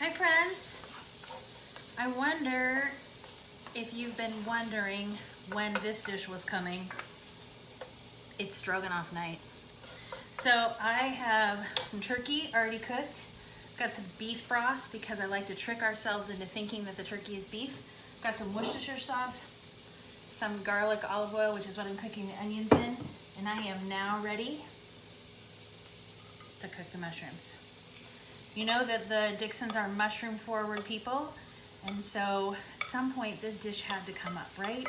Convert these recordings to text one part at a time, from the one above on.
Hi friends! I wonder if you've been wondering when this dish was coming. It's Stroganoff night. So I have some turkey already cooked. Got some beef broth because I like to trick ourselves into thinking that the turkey is beef. Got some Worcestershire sauce, some garlic olive oil, which is what I'm cooking the onions in. And I am now ready to cook the mushrooms. You know that the Dixons are mushroom forward people, and so at some point this dish had to come up, right?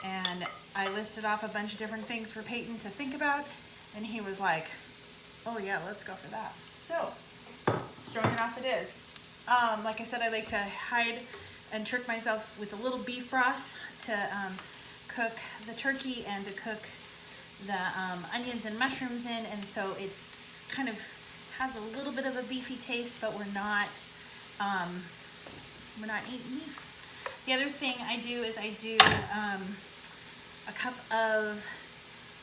And I listed off a bunch of different things for Peyton to think about, and he was like, oh yeah, let's go for that. So, Stroganoff it is. Like I said, I like to hide and trick myself with a little beef broth to cook the turkey and to cook the onions and mushrooms in, and so it kind of has a little bit of a beefy taste, but we're not eating beef. The other thing I do is I do a cup of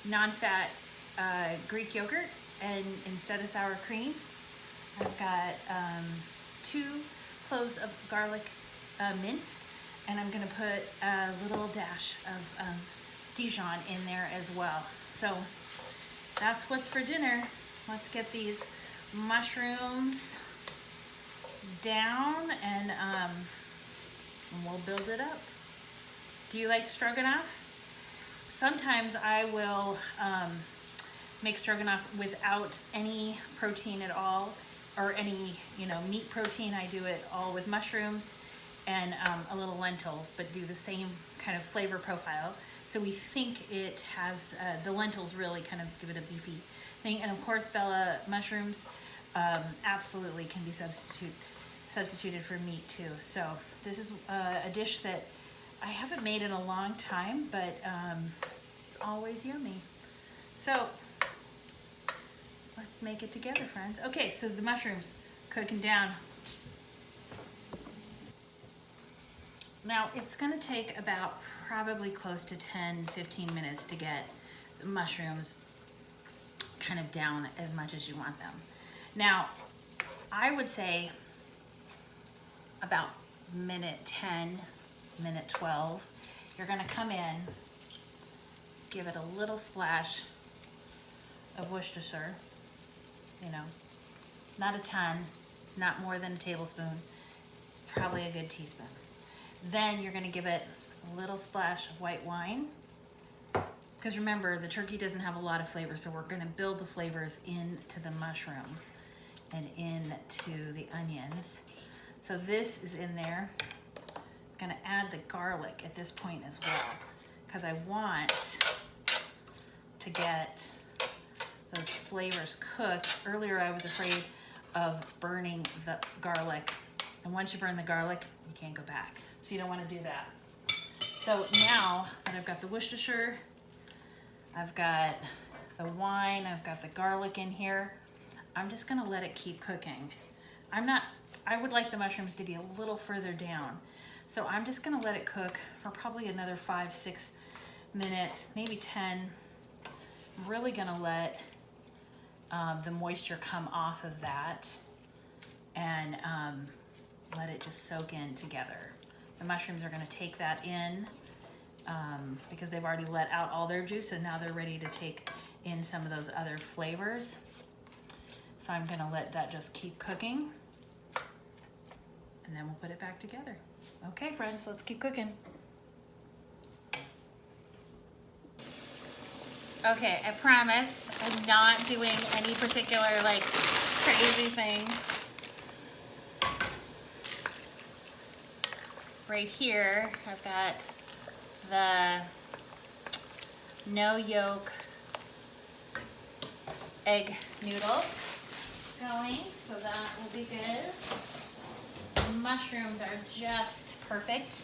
nonfat Greek yogurt, and instead of sour cream, I've got 2 cloves of garlic minced, and I'm gonna put a little dash of Dijon in there as well. So that's what's for dinner. Let's get these mushrooms down and we'll build it up. Do you like stroganoff? Sometimes I will make stroganoff without any protein at all, or any meat protein. I do it all with mushrooms and a little lentils, but do the same kind of flavor profile. So we think it has, the lentils really kind of give it a beefy thing. And of course, Bella mushrooms absolutely can be substituted for meat too. So this is a dish that I haven't made in a long time, but it's always yummy. So let's make it together, friends. Okay, so the mushrooms cooking down. Now it's gonna take about probably close to 10-15 minutes to get the mushrooms kind of down as much as you want them. Now, I would say about minute 10, minute 12, you're gonna come in, give it a little splash of Worcestershire, not a ton, not more than a tablespoon, probably a good teaspoon. Then you're gonna give it a little splash of white wine, because remember, the turkey doesn't have a lot of flavor, so we're gonna build the flavors into the mushrooms and into the onions. So this is in there. I'm gonna add the garlic at this point as well, because I want to get those flavors cooked. Earlier I was afraid of burning the garlic, and once you burn the garlic, you can't go back. So you don't wanna do that. So now that I've got the Worcestershire, I've got the wine, I've got the garlic in here, I'm just gonna let it keep cooking. I would like the mushrooms to be a little further down. So I'm just gonna let it cook for probably another 5-6 minutes, maybe 10. I'm really gonna let the moisture come off of that and let it just soak in together. The mushrooms are gonna take that in because they've already let out all their juice, and now they're ready to take in some of those other flavors. So I'm gonna let that just keep cooking, and then we'll put it back together. Okay, friends, let's keep cooking. Okay, I promise I'm not doing any particular crazy thing. Right here, I've got the no yolk egg noodles going, so that will be good. The mushrooms are just perfect.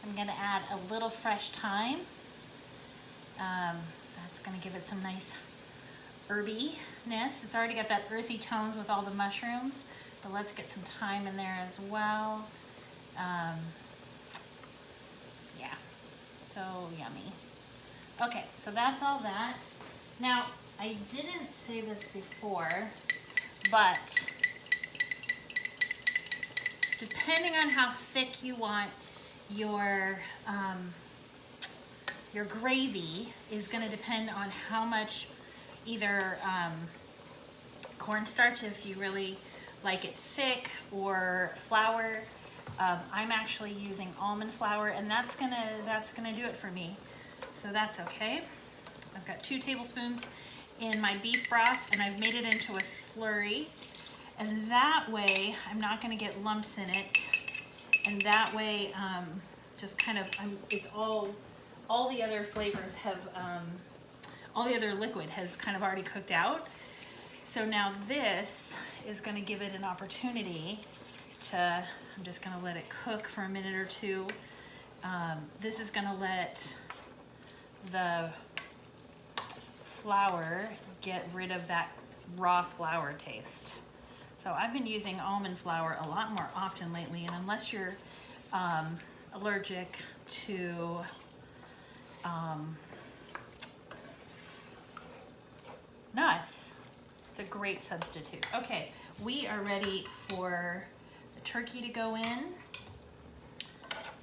I'm gonna add a little fresh thyme. That's gonna give it some nice herbiness. It's already got that earthy tones with all the mushrooms, but let's get some thyme in there as well. Yeah, so yummy. Okay, so that's all that. Now, I didn't say this before, but depending on how thick you want your gravy is going to depend on how much either cornstarch, if you really like it thick, or flour. I'm actually using almond flour, and that's gonna do it for me. So that's okay. I've got 2 tablespoons in my beef broth, and I've made it into a slurry. And that way, I'm not gonna get lumps in it. And that way, just kind of, it's all the other flavors have, all the other liquid has kind of already cooked out. So now this is gonna give it an opportunity to, I'm just gonna let it cook for a minute or two. This is gonna let the flour get rid of that raw flour taste. So I've been using almond flour a lot more often lately, and unless you're allergic to nuts, it's a great substitute. Okay, we are ready for the turkey to go in.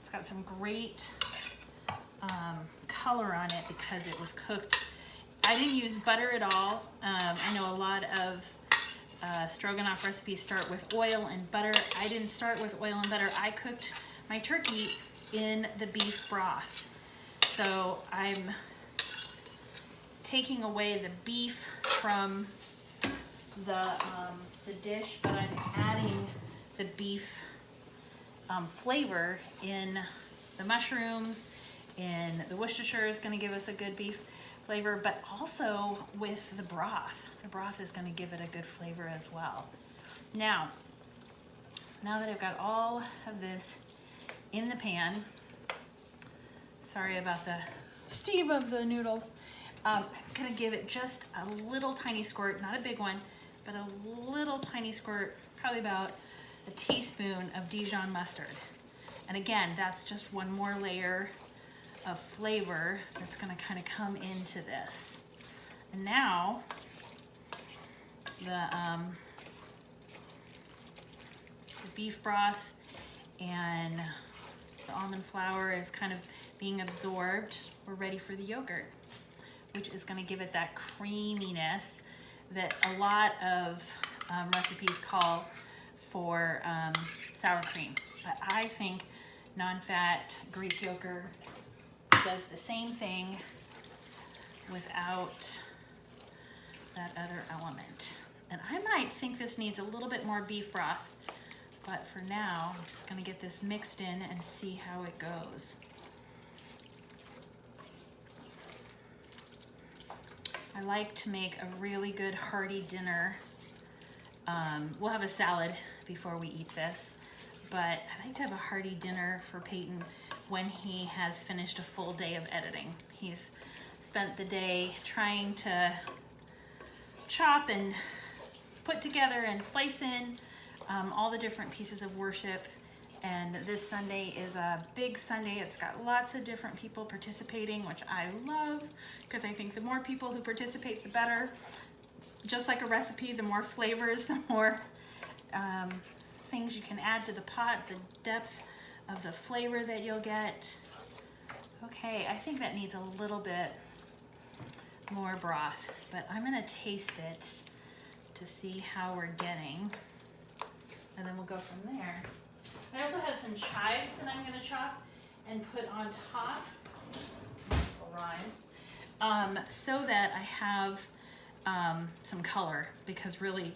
It's got some great color on it because it was cooked. I didn't use butter at all. I know a lot of Stroganoff recipes start with oil and butter. I didn't start with oil and butter. I cooked my turkey in the beef broth. So I'm taking away the beef from the dish, but I'm adding the beef flavor in the mushrooms, and the Worcestershire is going to give us a good beef flavor, but also with the broth. The broth is going to give it a good flavor as well. Now that I've got all of this in the pan, sorry about the steam of the noodles, I'm going to give it just a little tiny squirt, not a big one, but a little tiny squirt, probably about a teaspoon of Dijon mustard. And again, that's just one more layer of flavor that's going to kind of come into this. And now the beef broth and the almond flour is kind of being absorbed. We're ready for the yogurt, which is going to give it that creaminess that a lot of recipes call for sour cream. But I think non-fat Greek yogurt does the same thing without that other element. And I might think this needs a little bit more beef broth, but for now, I'm just gonna get this mixed in and see how it goes. I like to make a really good hearty dinner. We'll have a salad before we eat this, but I like to have a hearty dinner for Peyton when he has finished a full day of editing. He's spent the day trying to chop and put together and slice in all the different pieces of worship. And this Sunday is a big Sunday. It's got lots of different people participating, which I love, because I think the more people who participate, the better. Just like a recipe, the more flavors, the more things you can add to the pot, the depth of the flavor that you'll get. Okay, I think that needs a little bit more broth, but I'm gonna taste it to see how we're getting, and then we'll go from there. I also have some chives that I'm gonna chop and put on top, so that I have some color, because really,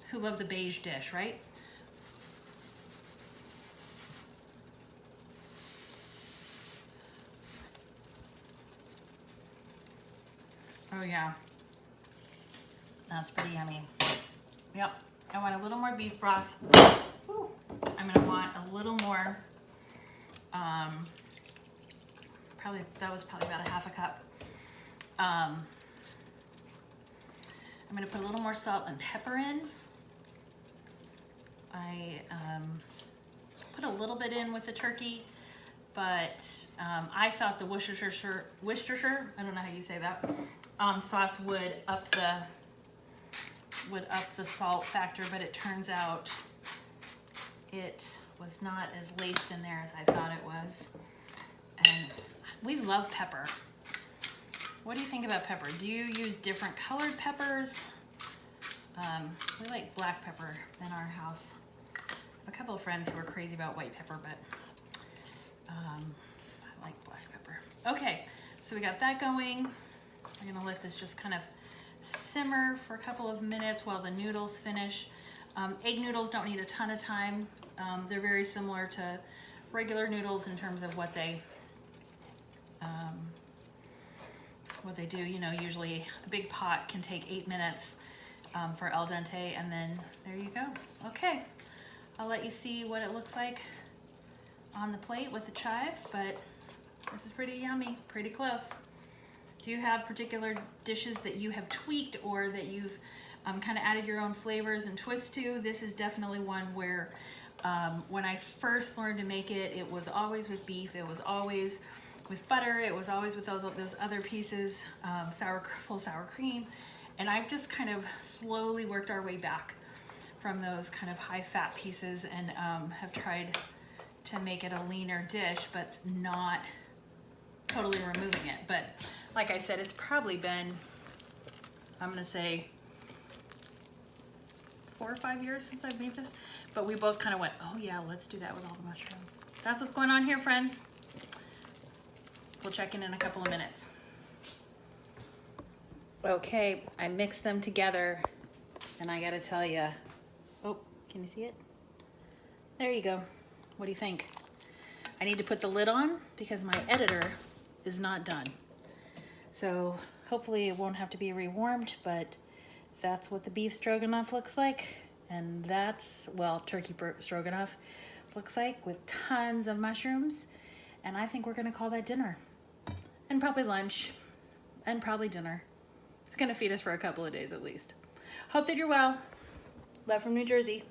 who loves a beige dish, right? Oh yeah, that's pretty yummy. Yep, I want a little more beef broth. Ooh. I'm gonna want a little more, that was probably about a half a cup. I'm gonna put a little more salt and pepper in. I put a little bit in with the turkey, but I thought the Worcestershire, I don't know how you say that, sauce would up the salt factor, but it turns out it was not as laced in there as I thought it was. And we love pepper. What do you think about pepper? Do you use different colored peppers? We like black pepper in our house. I have a couple of friends who are crazy about white pepper, but I like black pepper. Okay, so we got that going. We're gonna let this just kind of simmer for a couple of minutes while the noodles finish. Egg noodles don't need a ton of time. They're very similar to regular noodles in terms of what they do. You know, usually a big pot can take 8 minutes for al dente, and then there you go. Okay, I'll let you see what it looks like on the plate with the chives, but this is pretty yummy, pretty close. Do you have particular dishes that you have tweaked or that you've kind of added your own flavors and twists to? This is definitely one where when I first learned to make it, it was always with beef, it was always with butter, it was always with those other pieces, full sour cream, and I've just kind of slowly worked our way back from those kind of high fat pieces and have tried to make it a leaner dish, but not totally removing it. But like I said, it's probably been, I'm gonna say 4 or 5 years since I've made this, but we both kind of went, oh yeah, let's do that with all the mushrooms. That's what's going on here, friends. We'll check in a couple of minutes. Okay, I mixed them together, and I gotta tell you, oh, can you see it? There you go. What do you think? I need to put the lid on because my editor is not done. So hopefully it won't have to be rewarmed, but that's what the beef stroganoff looks like. And that's, well, turkey stroganoff looks like with tons of mushrooms. And I think we're gonna call that dinner. And probably lunch, and probably dinner. It's gonna feed us for a couple of days at least. Hope that you're well. Love from New Jersey.